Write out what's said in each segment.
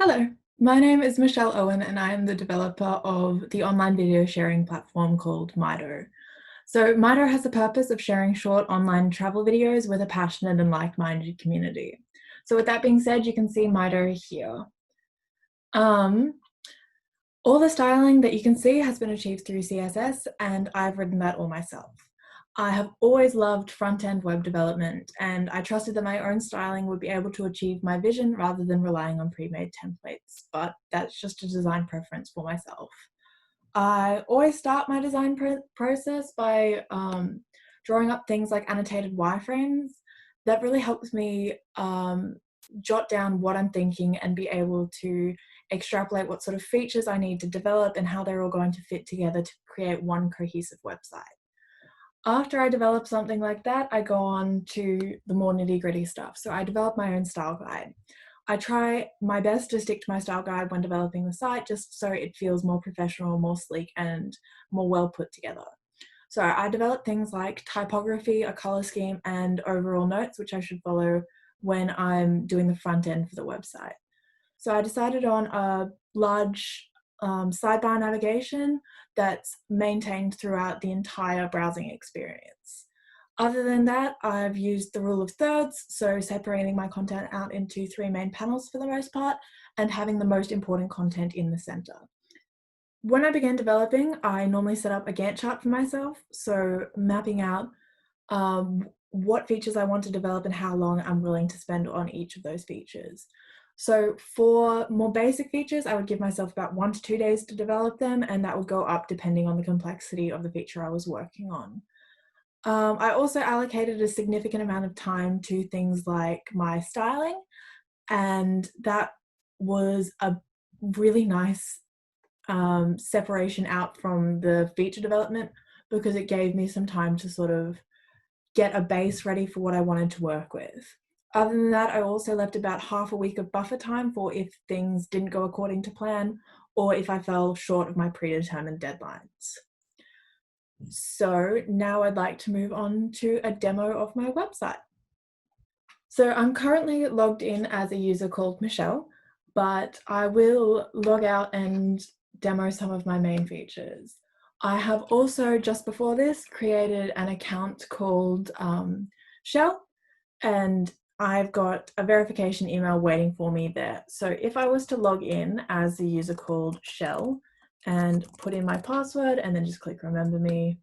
Hello, my name is Michelle Owen and I am the developer of the online video sharing platform called Mydo. So Mydo has the purpose of sharing short online travel videos with a passionate and like-minded community. So with that being said, you can see Mydo here. Um, all the styling that you can see has been achieved through CSS and I've written that all myself. I have always loved front-end web development and I trusted that my own styling would be able to achieve my vision rather than relying on pre-made templates, but that's just a design preference for myself. I always start my design process by drawing up things like annotated wireframes. That really helps me jot down what I'm thinking and be able to extrapolate what sort of features I need to develop and how they're all going to fit together to create one cohesive website. After I develop something like that, I go on to the more nitty-gritty stuff. So I develop my own style guide. I try my best to stick to my style guide when developing the site, just so it feels more professional, more sleek, and more well put together. So I develop things like typography, a color scheme, and overall notes, which I should follow when I'm doing the front end for the website. So I decided on a large sidebar navigation that's maintained throughout the entire browsing experience. Other than that, I've used the rule of thirds, so separating my content out into three main panels for the most part, and having the most important content in the center. When I began developing, I normally set up a Gantt chart for myself, so mapping out what features I want to develop and how long I'm willing to spend on each of those features. So for more basic features, I would give myself about 1 to 2 days to develop them, and that would go up depending on the complexity of the feature I was working on. I also allocated a significant amount of time to things like my styling, and that was a really nice separation out from the feature development because it gave me some time to sort of get a base ready for what I wanted to work with. Other than that, I also left about half a week of buffer time for if things didn't go according to plan or if I fell short of my predetermined deadlines. So now I'd like to move on to a demo of my website. So I'm currently logged in as a user called Michelle, but I will log out and demo some of my main features. I have also, just before this, created an account called Shell, and I've got a verification email waiting for me there. So if I was to log in as a user called Shell and put in my password and then just click remember me,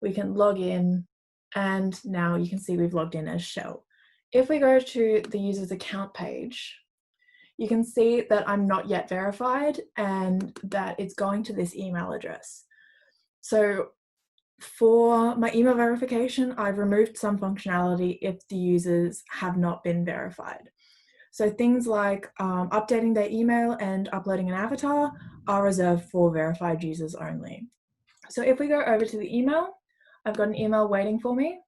we can log in and now you can see we've logged in as Shell. If we go to the user's account page, you can see that I'm not yet verified and that it's going to this email address. So for my email verification, I've removed some functionality if the users have not been verified. So things like updating their email and uploading an avatar are reserved for verified users only. So if we go over to the email, I've got an email waiting for me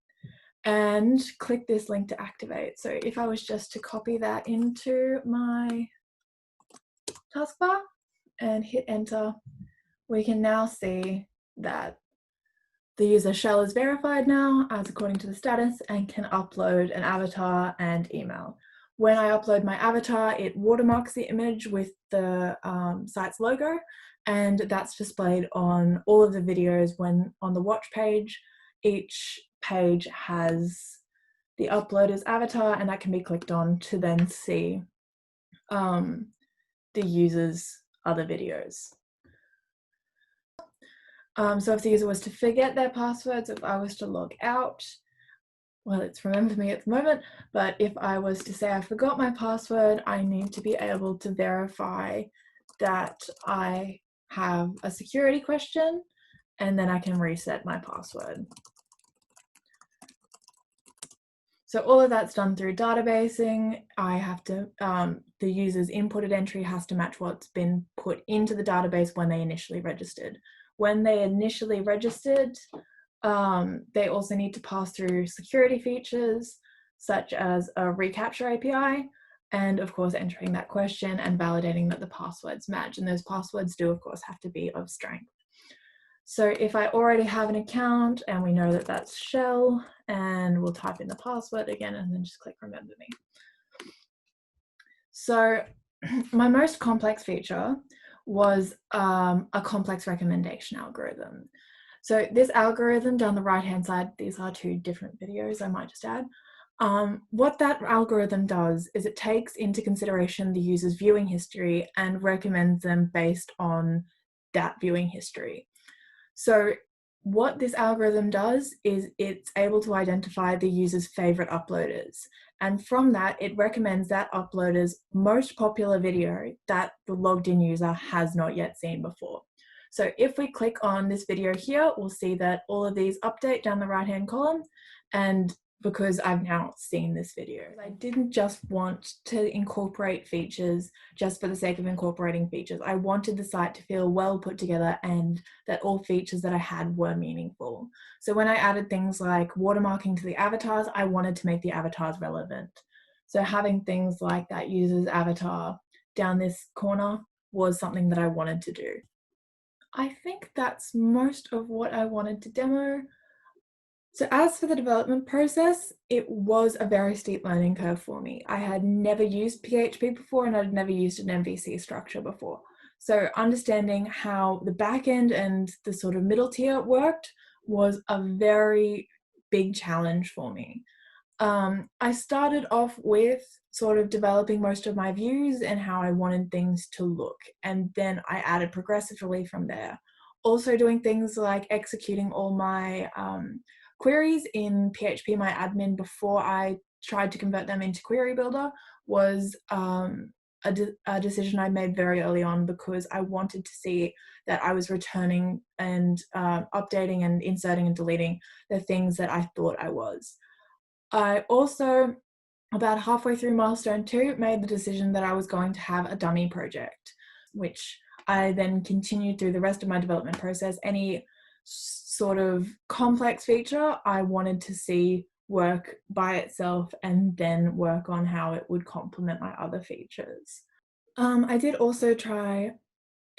and click this link to activate. So if I was just to copy that into my taskbar and hit enter, we can now see that the user Shell is verified now as according to the status and can upload an avatar and email. When I upload my avatar, it watermarks the image with the site's logo, and that's displayed on all of the videos when on the watch page. Each page has the uploader's avatar, and that can be clicked on to then see the user's other videos. So if the user was to forget their passwords, if I was to log out, well, it's remembered me at the moment, but if I was to say I forgot my password, I need to be able to verify that I have a security question, and then I can reset my password. So all of that's done through databasing. I have to, the user's inputted entry has to match what's been put into the database when they initially registered. When they initially registered, they also need to pass through security features such as a reCAPTCHA API, and of course entering that question and validating that the passwords match. And those passwords do of course have to be of strength. So if I already have an account and we know that that's Shell, and we'll type in the password again and then just click remember me. So My most complex feature was a complex recommendation algorithm. So this algorithm down the right-hand side, these are two different videos, I might just add. What that algorithm does is it takes into consideration the user's viewing history and recommends them based on that viewing history. So what this algorithm does is it's able to identify the user's favorite uploaders. And from that, it recommends that uploader's most popular video that the logged in user has not yet seen before. So if we click on this video here, we'll see that all of these update down the right-hand column, and because I've now seen this video. I didn't just want to incorporate features just for the sake of incorporating features. I wanted the site to feel well put together and that all features that I had were meaningful. So when I added things like watermarking to the avatars, I wanted to make the avatars relevant. So having things like that user's avatar down this corner was something that I wanted to do. I think that's most of what I wanted to demo. So as for the development process, it was a very steep learning curve for me. I had never used PHP before and I'd never used an MVC structure before. So understanding how the backend and the sort of middle tier worked was a very big challenge for me. I started off with sort of developing most of my views and how I wanted things to look, and then I added progressively from there. Also doing things like executing all my queries in PHP My Admin before I tried to convert them into Query Builder was a decision I made very early on because I wanted to see that I was returning and updating and inserting and deleting the things that I thought I was. I also, about halfway through milestone 2, made the decision that I was going to have a dummy project, which I then continued through the rest of my development process. Any sort of complex feature I wanted to see work by itself and then work on how it would complement my other features. I did also try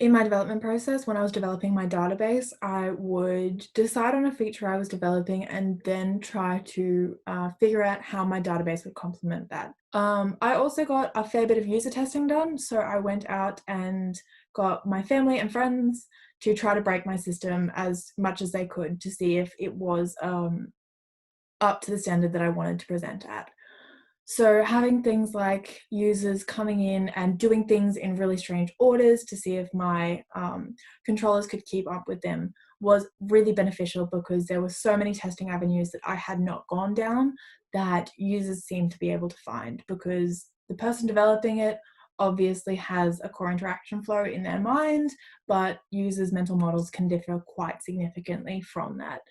in my development process, when I was developing my database, I would decide on a feature I was developing and then try to figure out how my database would complement that. I also got a fair bit of user testing done, so I went out and got my family and friends to try to break my system as much as they could to see if it was up to the standard that I wanted to present at. So having things like users coming in and doing things in really strange orders to see if my controllers could keep up with them was really beneficial because there were so many testing avenues that I had not gone down that users seemed to be able to find, because the person developing it obviously has a core interaction flow in their mind, but users' mental models can differ quite significantly from that.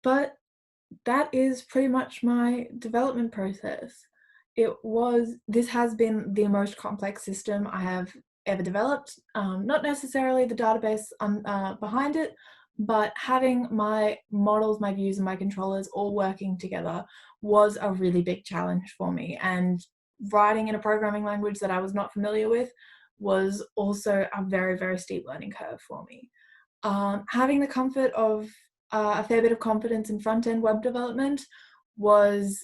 But that is pretty much my development process. This has been the most complex system I have ever developed. Not necessarily the database behind it, but having my models, my views, and my controllers all working together was a really big challenge for me. And writing in a programming language that I was not familiar with was also a very, very steep learning curve for me. Having the comfort of a fair bit of confidence in front-end web development was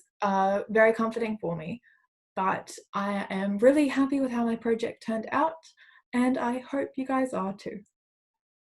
very comforting for me. But I am really happy with how my project turned out, and I hope you guys are too.